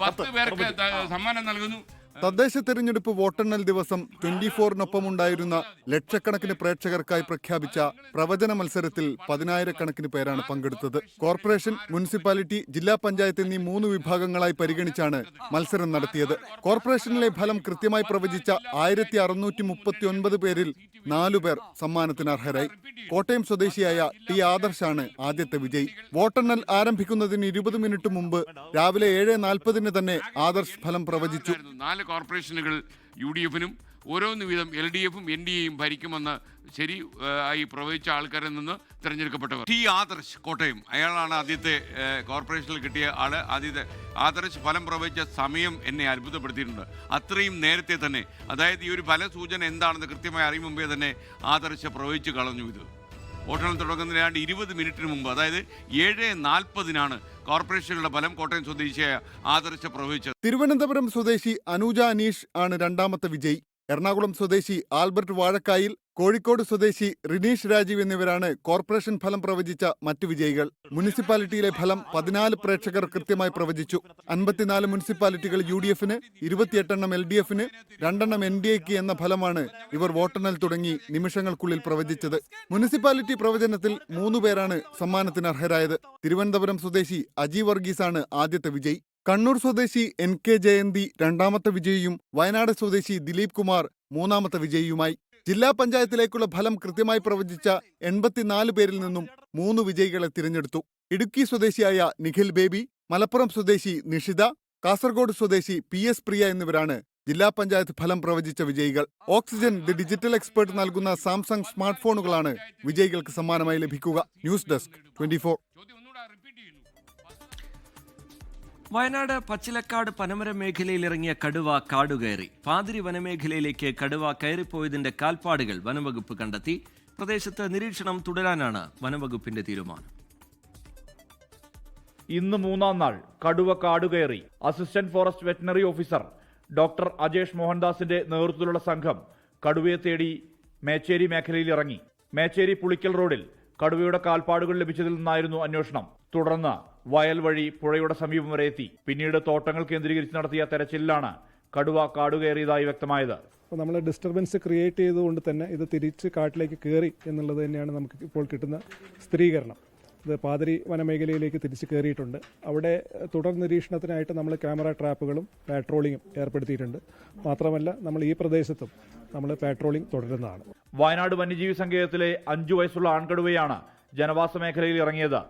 10 പേർക്ക് സമ്മാനം നൽകുന്നു. തദ്ദേശ തെരഞ്ഞെടുപ്പ് വോട്ടെണ്ണൽ ദിവസം 24-നൊപ്പമുണ്ടായിരുന്ന ലക്ഷക്കണക്കിന് പ്രേക്ഷകർക്കായി പ്രഖ്യാപിച്ച പ്രവചന മത്സരത്തിൽ 10,000-കണക്കിന് പേരാണ് പങ്കെടുത്തത്. കോർപ്പറേഷൻ, മുനിസിപ്പാലിറ്റി, ജില്ലാ പഞ്ചായത്ത് എന്നീ 3 വിഭാഗങ്ങളായി പരിഗണിച്ചാണ് മത്സരം നടത്തിയത്. കോർപ്പറേഷനിലെ ഫലം കൃത്യമായി പ്രവചിച്ച 1639 പേരിൽ 4 പേർ സമ്മാനത്തിന് അർഹരായി. കോട്ടയം സ്വദേശിയായ ടി ആദർശാണ് ആദ്യത്തെ വിജയി. വോട്ടെണ്ണൽ ആരംഭിക്കുന്നതിന് 20 മിനിറ്റ് മുമ്പ് രാവിലെ 7:40 തന്നെ ആദർശ് ഫലം പ്രവചിച്ചു. 4 കോർപ്പറേഷനുകൾ UDF-നും ഓരോന്ന് വീതം LDF-ഉം NDA-യും ഭരിക്കുമെന്ന് ശരി ആയി പ്രവചിച്ച ആൾക്കാരിൽ നിന്ന് തിരഞ്ഞെടുക്കപ്പെട്ടവർ. ടി ആദർശ് കോട്ടയം, അയാളാണ് ആദ്യത്തെ കോർപ്പറേഷനിൽ കിട്ടിയ ആള്. ആദ്യത്തെ ആദർശ് ഫലം പ്രവചിച്ച സമയം എന്നെ അത്ഭുതപ്പെടുത്തിയിട്ടുണ്ട്. അത്രയും നേരത്തെ തന്നെ, അതായത് ഈ ഒരു ഫലസൂചന എന്താണെന്ന് കൃത്യമായി അറിയും മുമ്പേ തന്നെ ആദർശ് പ്രവചിച്ച് കളഞ്ഞു. ഇത് വോട്ടെണ്ണൽ തുടങ്ങുന്നതിന് 20 മിനിറ്റിന് മുമ്പ്, അതായത് 7:40 കോർപ്പറേഷനുകളുടെ ഫലം കോട്ടയം സ്വദേശിയായ ആദർശ പ്രവചിച്ചത്. തിരുവനന്തപുരം സ്വദേശി അനൂജ അനീഷ് ആണ് രണ്ടാമത്തെ വിജയി. എറണാകുളം സ്വദേശി ആൽബർട്ട് വാഴക്കായിൽ, കോഴിക്കോട് സ്വദേശി റിനീഷ് രാജീവ് എന്നിവരാണ് കോർപ്പറേഷൻ ഫലം പ്രവചിച്ച മറ്റു വിജയികൾ. മുനിസിപ്പാലിറ്റിയിലെ ഫലം 14 പ്രേക്ഷകർ കൃത്യമായി പ്രവചിച്ചു. 54 മുനിസിപ്പാലിറ്റികൾ UDF-ന്, 28 LDF-ന്, 2 NDA-ക്ക് എന്ന ഫലമാണ് ഇവർ വോട്ടെണ്ണൽ തുടങ്ങി നിമിഷങ്ങൾക്കുള്ളിൽ പ്രവചിച്ചത്. മുനിസിപ്പാലിറ്റി പ്രവചനത്തിൽ 3 പേരാണ് സമ്മാനത്തിന് അർഹരായത്. തിരുവനന്തപുരം സ്വദേശി അജി വർഗീസാണ് ആദ്യത്തെ വിജയി. കണ്ണൂർ സ്വദേശി NK ജയന്തി രണ്ടാമത്തെ വിജയിയും വയനാട് സ്വദേശി ദിലീപ് കുമാർ മൂന്നാമത്തെ വിജയിയുമായി. ജില്ലാ പഞ്ചായത്തിലേക്കുള്ള ഫലം കൃത്യമായി പ്രവചിച്ച 84 പേരിൽ നിന്നും 3 വിജയികളെ തിരഞ്ഞെടുത്തു. ഇടുക്കി സ്വദേശിയായ നിഖിൽ ബേബി, മലപ്പുറം സ്വദേശി നിഷിത, കാസർഗോഡ് സ്വദേശി PS പ്രിയ എന്നിവരാണ് ജില്ലാ പഞ്ചായത്ത് ഫലം പ്രവചിച്ച വിജയികൾ. ഓക്സിജൻ ദി ഡിജിറ്റൽ എക്സ്പെർട്ട് നൽകുന്ന സാംസങ് സ്മാർട്ട് ഫോണുകളാണ് വിജയികൾക്ക് സമ്മാനമായി ലഭിക്കുക. News desk 24. വയനാട് പച്ചിലക്കാട് പനമരം മേഖലയിൽ ഇറങ്ങിയ കടുവ കാടുകയറി. പാതിരി വനമേഖലയിലേക്ക് കടുവ കയറിപ്പോയതിന്റെ കാൽപ്പാടുകൾ വനംവകുപ്പ് കണ്ടെത്തി. പ്രദേശത്ത് നിരീക്ഷണം തുടരാനാണ് വനംവകുപ്പിന്റെ തീരുമാനം. ഇന്ന് 3-ാം നാൾ കടുവ കാടുകയറി. Assistant forest veterinary officer doctor Ajesh മോഹൻദാസിന്റെ നേതൃത്വത്തിലുള്ള സംഘം കടുവയെ തേടി മേച്ചേരി മേഖലയിൽ ഇറങ്ങി. മേച്ചേരി പുളിക്കൽ റോഡിൽ കടുവയുടെ കാൽപ്പാടുകൾ ലഭിച്ചതിൽ നിന്നായിരുന്നു അന്വേഷണം. തുടർന്ന് വയൽ വഴി പുഴയുടെ സമീപം വരെ എത്തി. പിന്നീട് തോട്ടങ്ങൾ കേന്ദ്രീകരിച്ച് നടത്തിയ തെരച്ചിലിലാണ് കടുവ കാടുകയറിയതായി വ്യക്തമായത്. നമ്മൾ ഡിസ്റ്റർബൻസ് ക്രിയേറ്റ് ചെയ്തുകൊണ്ട് തന്നെ ഇത് തിരിച്ച് കാട്ടിലേക്ക് കയറി എന്നുള്ളത് തന്നെയാണ് നമുക്ക് ഇപ്പോൾ കിട്ടുന്ന സ്ഥിരീകരണം. ഇത് പാതിരി വനമേഖലയിലേക്ക് തിരിച്ച് കയറിയിട്ടുണ്ട്. അവിടെ തുടർ നിരീക്ഷണത്തിനായിട്ട് നമ്മൾ ക്യാമറ ട്രാപ്പുകളും പാട്രോളിങ്ങും ഏർപ്പെടുത്തിയിട്ടുണ്ട്. മാത്രമല്ല നമ്മൾ ഈ പ്രദേശത്തും നമ്മൾ പാട്രോളിംഗ് തുടരുന്നതാണ്. വയനാട് വന്യജീവി സങ്കേതത്തിലെ 5 വയസ്സുള്ള ആൺകടുവയാണ് ജനവാസ മേഖലയിൽ ഇറങ്ങിയത്.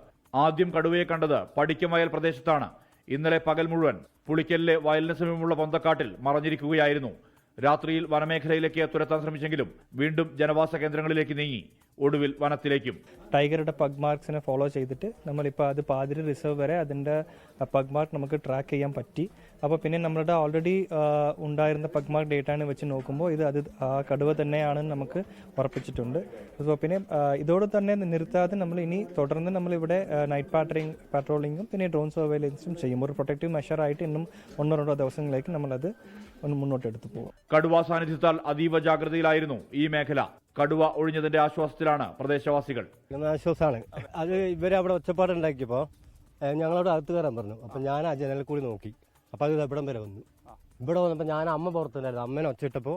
ആദ്യം കടുവയെ കണ്ടത് പടിക്കം വയൽ പ്രദേശത്താണ്. ഇന്നലെ പകൽ മുഴുവൻ പുളിക്കലിലെ വയലിന് സമീപമുള്ള പൊന്തക്കാട്ടിൽ മറഞ്ഞിരിക്കുകയായിരുന്നു. രാത്രിയിൽ വനമേഖലയിലേക്ക് തുരത്താൻ ശ്രമിച്ചെങ്കിലും വീണ്ടും ജനവാസ കേന്ദ്രങ്ങളിലേക്ക് നീങ്ങി. ഒടുവിൽ വനത്തിലേക്കും. ടൈഗറുടെ പഗ് മാർക്സിനെ ഫോളോ ചെയ്തിട്ട് നമ്മളിപ്പോൾ അത് പാതിരി റിസർവ് വരെ അതിൻ്റെ പഗ് മാർക്ക് നമുക്ക് ട്രാക്ക് ചെയ്യാൻ പറ്റി. അപ്പോൾ പിന്നെ നമ്മളുടെ ഓൾറെഡി ഉണ്ടായിരുന്ന പഗ് മാർക്ക് ഡേറ്റാണ് വെച്ച് നോക്കുമ്പോൾ അത് ആ കടുവ തന്നെയാണെന്ന് നമുക്ക് ഉറപ്പിച്ചിട്ടുണ്ട്. അപ്പോൾ പിന്നെ ഇതോടെ തന്നെ നിർത്താതെ നമ്മൾ ഇനി തുടർന്ന് നമ്മളിവിടെ നൈറ്റ് പാട്രോളിങ്ങും പിന്നെ ഡ്രോൺ സർവൈലൻസും ചെയ്യും. ഒരു പ്രൊട്ടക്റ്റീവ് മെഷറായിട്ട് ഇന്നും 1-2 ദിവസങ്ങളിലേക്ക് നമ്മളത് മുന്നോട്ട് എടുത്തു പോകും. കടുവ സാന്നിധ്യത്താൽ അതീവ ജാഗ്രതയിലായിരുന്നു ഈ മേഖല. കടുവ ഒഴിഞ്ഞതിന്റെ ആശ്വാസത്തിലാണ് പ്രദേശവാസികൾ. ആശ്വാസമാണ്. അത് ഇവരവിടെ ഒച്ചപ്പാടുണ്ടാക്കിയപ്പോൾ ഞങ്ങളവിടെ അകത്ത് കയറാൻ പറഞ്ഞു. അപ്പം ഞാൻ ആ ജനലിൽ കൂടി നോക്കി. അപ്പം അത് ഇവിടം വരെ വന്നു. ഇവിടെ വന്നപ്പോൾ ഞാൻ അമ്മ പുറത്തുണ്ടായിരുന്നു. അമ്മേനെ ഒച്ചിട്ടപ്പോൾ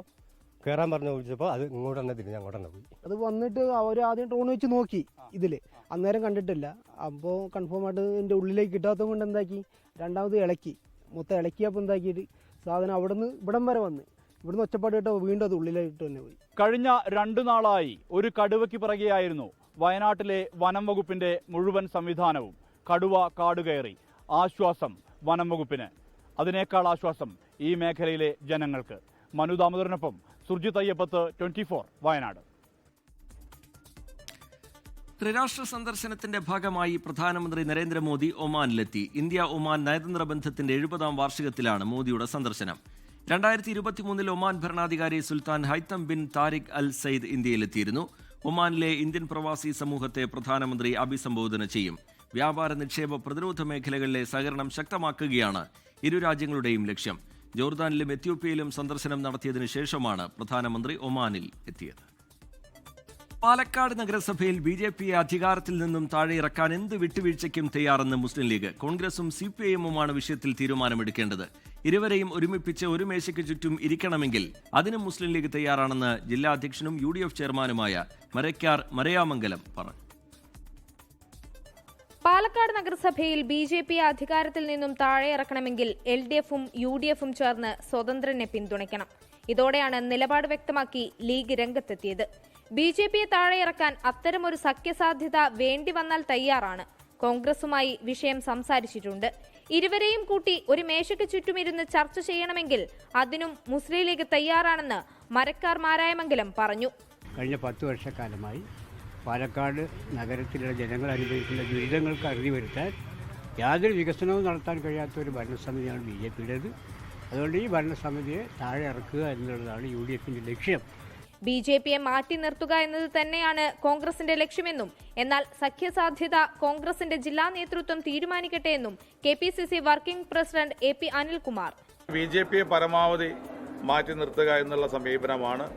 കയറാൻ പറഞ്ഞു ചോദിച്ചപ്പോൾ അത് ഇങ്ങോട്ട് തന്നെ തിരിഞ്ഞ് അങ്ങോട്ട് തന്നെ പോയി. അത് വന്നിട്ട് അവർ ആദ്യം ഡ്രോൺ വെച്ച് നോക്കി. ഇതിൽ അന്നേരം കണ്ടിട്ടില്ല. അപ്പോൾ കൺഫേം ആയിട്ട് എൻ്റെ ഉള്ളിലേക്ക് കിട്ടാത്തത് കൊണ്ട് എന്താക്കി, രണ്ടാമത് ഇളക്കി. മൊത്തം ഇളക്കിയപ്പോൾ എന്താക്കിയിട്ട് സാധനം അവിടുന്ന് ഇവിടം വരെ വന്ന് ഇവിടുന്ന് ഒച്ചപ്പാട് കേട്ടോ വീണ്ടും അത് ഉള്ളിലായിട്ട് തന്നെ പോയി. കഴിഞ്ഞ 2 നാളായി ഒരു കടുവയ്ക്ക് പിറകെയായിരുന്നു വയനാട്ടിലെ വനം വകുപ്പിന്റെ മുഴുവൻ സംവിധാനവും കടുവ കാടുകയറി. ആശ്വാസം വനം വകുപ്പിന്. അതിനേക്കാൾ ആശ്വാസം ഈ മേഖലയിലെ ജനങ്ങൾക്ക്. മനു ദാമോദരനൊപ്പം സുർജിത് അയ്യപ്പത്ത്, 24 വയനാട്. ത്രിരാഷ്ട്ര സന്ദർശനത്തിന്റെ ഭാഗമായി പ്രധാനമന്ത്രി നരേന്ദ്രമോദി ഒമാനിലെത്തി. ഇന്ത്യ ഒമാൻ നയതന്ത്ര ബന്ധത്തിന്റെ 70ാം വാർഷികത്തിലാണ് മോദിയുടെ സന്ദർശനം. 2023 ഒമാൻ ഭരണാധികാരി സുൽത്താൻ ഹൈത്തം ബിൻ താരിഖ് അൽ സയ്ദ് ഇന്ത്യയിലെത്തിയിരുന്നു. ഒമാനിലെ ഇന്ത്യൻ പ്രവാസി സമൂഹത്തെ പ്രധാനമന്ത്രി അഭിസംബോധന ചെയ്യും. വ്യാപാര, നിക്ഷേപ, പ്രതിരോധ മേഖലകളിലെ സഹകരണം ശക്തമാക്കുകയാണ് ഇരു രാജ്യങ്ങളുടെയും ലക്ഷ്യം. ജോർദാനിലും എത്യോപ്യയിലും സന്ദർശനം നടത്തിയതിനു ശേഷമാണ് പ്രധാനമന്ത്രി ഒമാനിൽ എത്തിയത്. പാലക്കാട് നഗരസഭയിൽ BJPയെ അധികാരത്തിൽ നിന്നും താഴെ ഇറക്കാൻ എന്ത് വിട്ടുവീഴ്ചയ്ക്കും തയ്യാറെന്ന് മുസ്ലിം ലീഗ്. കോൺഗ്രസും CPIMുമാണ് വിഷയത്തിൽ തീരുമാനമെടുക്കേണ്ടത്. ഇരുവരെയും ഒരുമിപ്പിച്ച് ഒരു മേശയ്ക്ക് ചുറ്റും ഇരിക്കണമെങ്കിൽ അതിനും മുസ്ലിം ലീഗ് തയ്യാറാണെന്ന് ജില്ലാ അധ്യക്ഷനും UDF ചെയർമാനുമായ മരക്കാർ മരയാമംഗലം പറഞ്ഞു. പാലക്കാട് നഗരസഭയിൽ BJPയെ അധികാരത്തിൽ നിന്നും താഴെ ഇറക്കണമെങ്കിൽ LDFും UDFും ചേർന്ന് സ്വതന്ത്രനെ പിന്തുണയ്ക്കണം. ഇതോടെയാണ് നിലപാട് വ്യക്തമാക്കി ലീഗ് രംഗത്തെത്തിയത്. BJPയെ താഴെ ഇറക്കാൻ അത്തരമൊരു സഖ്യസാധ്യത വേണ്ടി വന്നാൽ തയ്യാറാണ്. കോൺഗ്രസുമായി വിഷയം സംസാരിച്ചിട്ടുണ്ട്. ഇരുവരെയും കൂട്ടി ഒരു മേശയ്ക്ക് ചുറ്റുമിരുന്ന് ചർച്ച ചെയ്യണമെങ്കിൽ അതിനും മുസ്ലിം ലീഗ് തയ്യാറാണെന്ന് മരക്കാർ മാരായമംഗലം പറഞ്ഞു. കഴിഞ്ഞ 10 വർഷക്കാലമായി പാലക്കാട് നഗരത്തിലുള്ള ജനങ്ങൾ അനുഭവിക്കുന്ന ദുരിതങ്ങൾക്ക് അറുതി വരുത്താൻ യാതൊരു വികസനവും നടത്താൻ കഴിയാത്ത ഒരു ഭരണസമിതിയാണ് BJPയുടേത്. അതുകൊണ്ട് ഈ ഭരണസമിതിയെ താഴെ ഇറക്കുക എന്നുള്ളതാണ് UDFിന്റെ ലക്ഷ്യം. BJPയെ മാറ്റി നിർത്തുക എന്നത് തന്നെയാണ് കോൺഗ്രസിന്റെ ലക്ഷ്യമെന്നും എന്നാൽ സഖ്യസാധ്യത കോൺഗ്രസിന്റെ ജില്ലാ നേതൃത്വം തീരുമാനിക്കട്ടെ എന്നും KPCC working president AP Anilkumar. BJPയെ പരമാവധി മാറ്റി നിർത്തുക എന്നുള്ള സമീപനമാണ്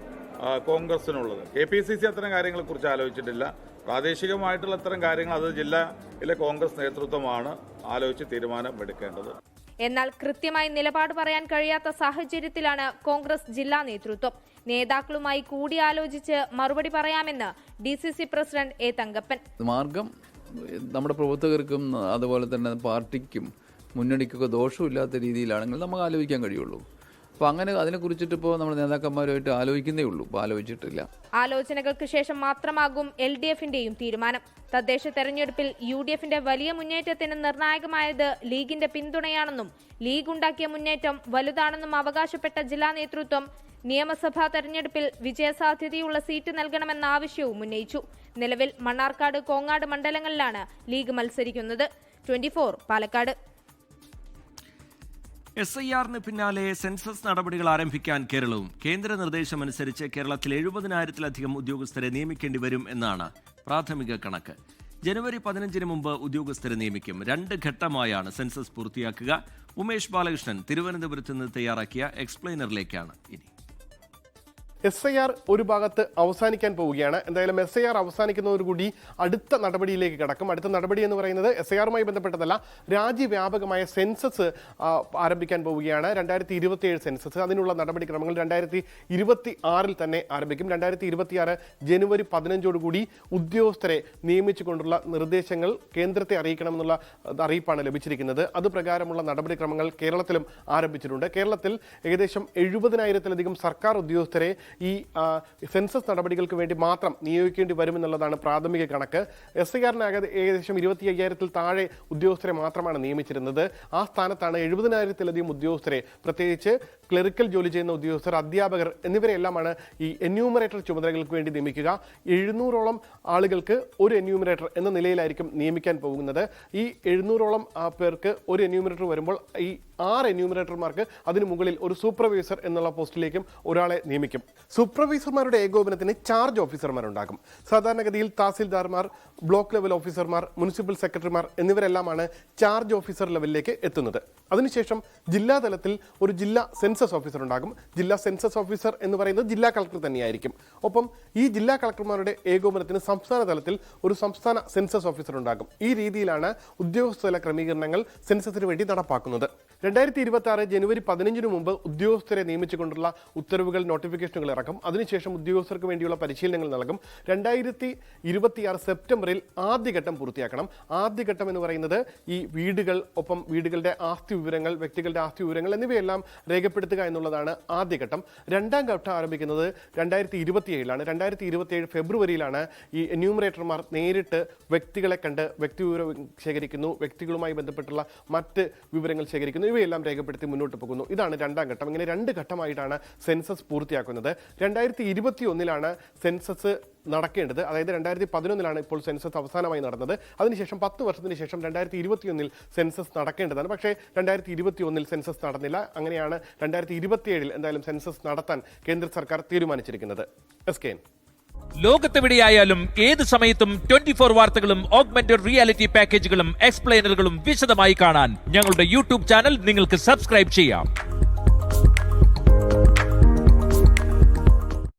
കോൺഗ്രസിനുള്ളത്. KPCC അത്തരം കാര്യങ്ങളെക്കുറിച്ച് ആലോചിച്ചിട്ടില്ല. പ്രാദേശികമായിട്ടുള്ള അത്തരം കാര്യങ്ങൾ അത് ജില്ലയിലെ കോൺഗ്രസ് നേതൃത്വമാണ് ആലോചിച്ച് തീരുമാനമെടുക്കേണ്ടത്. എന്നാൽ കൃത്യമായി നിലപാട് പറയാൻ കഴിയാത്ത സാഹചര്യത്തിലാണ് കോൺഗ്രസ് ജില്ലാ നേതൃത്വം. നേതാക്കളുമായി കൂടിയാലോചിച്ച് മറുപടി പറയാമെന്ന് DCC പ്രസിഡന്റ് A തങ്കപ്പൻ. മാർഗം നമ്മുടെ പ്രവർത്തകർക്കും അതുപോലെ തന്നെ പാർട്ടിക്കും മുന്നണിക്കൊക്കെ ദോഷമില്ലാത്ത രീതിയിലാണെങ്കിൽ നമുക്ക് ആലോചിക്കാൻ കഴിയുള്ളൂ. അപ്പോൾ അങ്ങനെ അതിനെക്കുറിച്ചിട്ട് ഇപ്പോൾ നമ്മുടെ നേതാക്കന്മാരുമായിട്ട് ആലോചിക്കുന്നേ ഉള്ളൂ, ഇപ്പോൾ ആലോചിച്ചിട്ടില്ല. ആലോചനകൾക്ക് ശേഷം മാത്രമാകും LDFിന്റെയും തീരുമാനം. തദ്ദേശ തെരഞ്ഞെടുപ്പിൽ UDFിന്റെ വലിയ മുന്നേറ്റത്തിന് നിർണായകമായത് ലീഗിന്റെ പിന്തുണയാണെന്നും ലീഗ് ഉണ്ടാക്കിയ മുന്നേറ്റം വലുതാണെന്നും അവകാശപ്പെട്ട ജില്ലാ നേതൃത്വം നിയമസഭാ തെരഞ്ഞെടുപ്പിൽ വിജയസാധ്യതയുള്ള സീറ്റ് നൽകണമെന്ന ആവശ്യവും ഉന്നയിച്ചു. നിലവിൽ മണ്ണാർക്കാട്, കോങ്ങാട് മണ്ഡലങ്ങളിലാണ് ലീഗ് മത്സരിക്കുന്നത്. 24 പാലക്കാട്. SIRന് പിന്നാലെ സെൻസസ് നടപടികൾ ആരംഭിക്കാൻ കേരളവും. കേന്ദ്ര നിർദ്ദേശമനുസരിച്ച് കേരളത്തിൽ 70,000-ലധികം ഉദ്യോഗസ്ഥരെ നിയമിക്കേണ്ടി വരും എന്നാണ് പ്രാഥമിക കണക്ക്. ജനുവരി 15-ന് മുമ്പ് ഉദ്യോഗസ്ഥരെ നിയമിക്കും. 2 ഘട്ടമായാണ് സെൻസസ് പൂർത്തിയാക്കുക. ഉമേഷ് ബാലകൃഷ്ണൻ തിരുവനന്തപുരത്ത് നിന്ന് തയ്യാറാക്കിയ എക്സ്പ്ലെയിനറിലേക്കാണ് ഇനി. SIR ഒരു ഭാഗത്ത് അവസാനിക്കാൻ പോവുകയാണ്. എന്തായാലും SIR അവസാനിക്കുന്നതോടുകൂടി അടുത്ത നടപടിയിലേക്ക് കടക്കും. അടുത്ത നടപടി എന്ന് പറയുന്നത് SIRമായി ബന്ധപ്പെട്ടതല്ല, രാജ്യവ്യാപകമായ സെൻസസ് ആരംഭിക്കാൻ പോവുകയാണ്. 2027 സെൻസസ്. അതിനുള്ള നടപടിക്രമങ്ങൾ 2026 തന്നെ ആരംഭിക്കും. 2026 ജനുവരി 15 ഉദ്യോഗസ്ഥരെ നിയമിച്ചുകൊണ്ടുള്ള നിർദ്ദേശങ്ങൾ കേന്ദ്രത്തെ അറിയിക്കണമെന്നുള്ള അറിയിപ്പാണ് ലഭിച്ചിരിക്കുന്നത്. അതുപ്രകാരമുള്ള നടപടിക്രമങ്ങൾ കേരളത്തിലും ആരംഭിച്ചിട്ടുണ്ട്. കേരളത്തിൽ ഏകദേശം 70,000-ലധികം സർക്കാർ ഉദ്യോഗസ്ഥരെ ഈ സെൻസസ് നടപടികൾക്ക് വേണ്ടി മാത്രം നിയോഗിക്കേണ്ടി വരുമെന്നുള്ളതാണ് പ്രാഥമിക കണക്ക്. SIRന് ഏകദേശം 25,000-ൽ താഴെ ഉദ്യോഗസ്ഥരെ മാത്രമാണ് നിയമിച്ചിരുന്നത്. ആ സ്ഥാനത്താണ് 70,000-ലധികം ഉദ്യോഗസ്ഥരെ, പ്രത്യേകിച്ച് ക്ലറിക്കൽ ജോലി ചെയ്യുന്ന ഉദ്യോഗസ്ഥർ, അധ്യാപകർ എന്നിവരെല്ലാമാണ് ഈ എന്യൂമറേറ്റർ ചുമതലകൾക്ക് വേണ്ടി നിയമിക്കുക. 700ഓളം ആളുകൾക്ക് ഒരു എന്യൂമറേറ്റർ എന്ന നിലയിലായിരിക്കും നിയമിക്കാൻ പോകുന്നത്. ഈ 700ഓളം പേർക്ക് ഒരു എന്യൂമറേറ്റർ വരുമ്പോൾ ഈ 6 എന്യൂമറേറ്റർമാർക്ക് അതിനു മുകളിൽ ഒരു സൂപ്പർവൈസർ എന്നുള്ള പോസ്റ്റിലേക്കും ഒരാളെ നിയമിക്കും. സൂപ്പർവൈസർമാരുടെ ഏകോപനത്തിന് ചാർജ് ഓഫീസർമാരുണ്ടാകും. സാധാരണഗതിയിൽ തഹസിൽദാർമാർ, ബ്ലോക്ക് ലെവൽ ഓഫീസർമാർ, മുനിസിപ്പൽ സെക്രട്ടറിമാർ എന്നിവരെല്ലാമാണ് ചാർജ് ഓഫീസർ ലെവലിലേക്ക് എത്തുന്നത്. അതിനുശേഷം ജില്ലാ തലത്തിൽ ഒരു ജില്ലാ സെൻസസ് ഓഫീസർ ഉണ്ടാകും. ജില്ലാ സെൻസസ് ഓഫീസർ എന്ന് പറയുന്നത് ജില്ലാ കളക്ടർ തന്നെയായിരിക്കും. ഒപ്പം ഈ ജില്ലാ കളക്ടർമാരുടെ ഏകോപനത്തിന് സംസ്ഥാന തലത്തിൽ ഒരു സംസ്ഥാന സെൻസസ് ഓഫീസർ ഉണ്ടാകും. ഈ രീതിയിലാണ് ഉദ്യോഗസ്ഥല ക്രമീകരണങ്ങൾ സെൻസസിന് വേണ്ടി നടപ്പാക്കുന്നത്. 2026 ജനുവരി 15-ന് മുമ്പ് ഉദ്യോഗസ്ഥരെ നിയമിച്ചുകൊണ്ടുള്ള ഉത്തരവുകൾ, നോട്ടിഫിക്കേഷനുകൾ ഇറക്കും. അതിനുശേഷം ഉദ്യോഗസ്ഥർക്ക് വേണ്ടിയുള്ള പരിശീലനങ്ങൾ നൽകും. 2026 സെപ്റ്റംബറിൽ ആദ്യഘട്ടം പൂർത്തിയാക്കണം. ആദ്യഘട്ടം എന്ന് പറയുന്നത് ഈ വീടുകൾ, ഒപ്പം വീടുകളുടെ ആസ്തി വിവരങ്ങൾ, വ്യക്തികളുടെ ആസ്തി വിവരങ്ങൾ എന്നിവയെല്ലാം രേഖപ്പെടുത്തുക എന്നുള്ളതാണ് ആദ്യഘട്ടം. രണ്ടാം ഘട്ടം ആരംഭിക്കുന്നത് 2027 2027 ഫെബ്രുവരിയിലാണ് ഈ എന്യൂമറേറ്റർമാർ നേരിട്ട് വ്യക്തികളെ കണ്ട് വ്യക്തിവിവരം ശേഖരിക്കുന്നു, വ്യക്തികളുമായി ബന്ധപ്പെട്ടുള്ള മറ്റ് വിവരങ്ങൾ ശേഖരിക്കുന്നു, ഇവയെല്ലാം രേഖപ്പെടുത്തി മുന്നോട്ട് പോകുന്നു. ഇതാണ് രണ്ടാം ഘട്ടം. ഇങ്ങനെ 2 ഘട്ടമായിട്ടാണ് സെൻസസ് പൂർത്തിയാക്കുന്നത്. 2021 സെൻസസ് നടക്കേണ്ടത്. അതായത് 2011 ഇപ്പോൾ സെൻസസ് അവസാനമായി നടന്നത്. അതിനുശേഷം 10 വർഷത്തിന് ശേഷം 2021 സെൻസസ് നടക്കേണ്ടതാണ്. പക്ഷേ 2021 സെൻസസ് നടന്നില്ല. അങ്ങനെയാണ് 2027 എന്തായാലും സെൻസസ് നടത്താൻ കേന്ദ്ര സർക്കാർ തീരുമാനിച്ചിരിക്കുന്നത്. SKN. ലോകത്തെവിടെയായാലും ഏത് സമയത്തും 24 വാർത്തകളും ഓഗ്മെന്റഡ് റിയാലിറ്റി പാക്കേജുകളും എക്സ്പ്ലെയിനറുകളും വിശദമായി കാണാൻ ഞങ്ങളുടെ യൂട്യൂബ് ചാനൽ നിങ്ങൾക്ക് സബ്സ്ക്രൈബ് ചെയ്യാം.